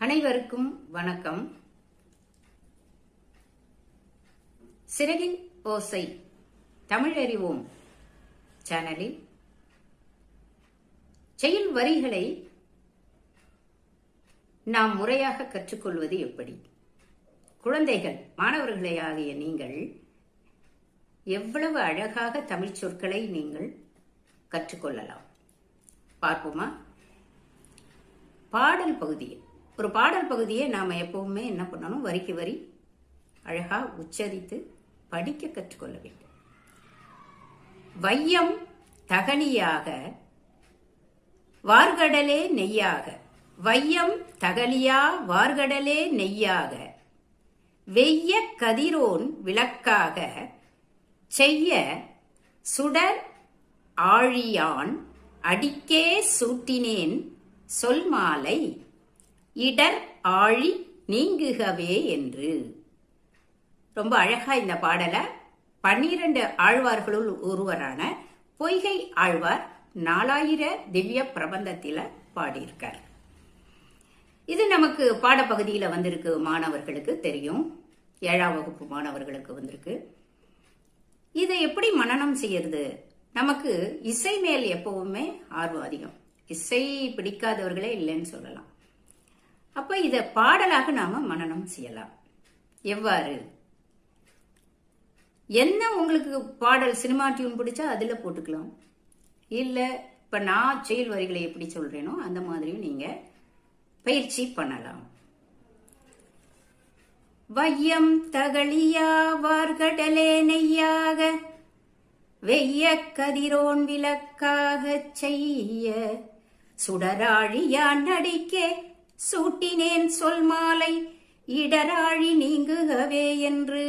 அனைவருக்கும் வணக்கம். சிறகின் ஓசை தமிழறிவோம் சேனலில் செயல் வரிகளை நாம் முறையாக கற்றுக்கொள்வது எப்படி? குழந்தைகள், மாணவர்களே ஆகிய நீங்கள் எவ்வளவு அழகாக தமிழ் சொற்களை நீங்கள் கற்றுக்கொள்ளலாம் பார்ப்போமா? பாடல் பகுதியில் ஒரு பாடல் பகுதியை நாம் எப்பவுமே என்ன பண்ணணும், வரிக்கு வரி அழகா உச்சரித்து படிக்க கற்றுக்கொள்ள வேண்டும். வையம் தகலியாக வார்கடலே நெய்யாக, வையம் தகலியா வார்கடலே நெய்யாக, வெய்ய கதிரோன் விளக்காக, செய்ய சுடர் ஆழியான் அடிக்கே சூட்டினேன் சொல் மாலை, இடர் ஆழி நீங்குகவே என்று. ரொம்ப அழகா இந்த பாடலை 12 ஆழ்வார்களுள் ஒருவரான பொய்கை ஆழ்வார் 4000 திவ்ய பிரபந்தத்தில பாடியிருக்கார். இது நமக்கு பாடப்பகுதியில வந்திருக்கு, மாணவர்களுக்கு தெரியும். 7ஆம் வகுப்பு மாணவர்களுக்கு வந்திருக்கு. இதை எப்படி மனனம் செய்யறது? நமக்கு இசை மேல் எப்பவுமே ஆர்வம் அதிகம். இசை பிடிக்காதவர்களே இல்லைன்னு சொல்லலாம். அப்ப இத பாடலாக நாம மனனம் செய்யலாம். எவ்வாறு? என்ன உங்களுக்கு பாடல் சினிமா டியூன் பிடிச்சா அதுல போட்டுக்கலாம். இல்ல இப்ப நான் செயல் வரிகளை எப்படி சொல்றேனோ அந்த மாதிரியும் நீங்க பயிற்சி பண்ணலாம். வையம் தகலியா வார்கடலே நெய்யாக, வெய்ய கதிரோன் விளக்காக, செய்ய சுடராழியான் அடிக்கே சூட்டினேன் சொல் மாலை, இடராழி நீங்குகவே என்று.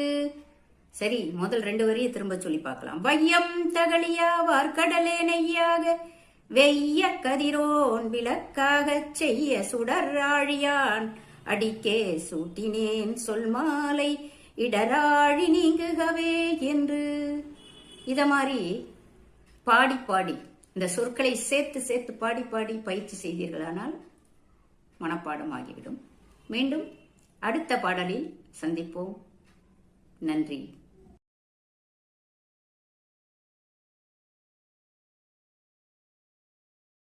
சரி, முதல் 2 வரியை திரும்ப சொல்லி பார்க்கலாம். வையம் தகலியா வார்கடலே நெய்யாக, வெய்ய கதிரோன் விளக்காக, செய்ய சுடராழியான் அடிக்கே சூட்டினேன் சொல் மாலை, இடராழி நீங்குகவே என்று. இத மாதிரி பாடி பாடி இந்த சொற்களை சேர்த்து சேர்த்து பாடி பாடி பயிற்சி செய்தீர்களானால் மனப்பாடம் ஆகிவிடும். மீண்டும் அடுத்த பாடலில் சந்திப்போம். நன்றி.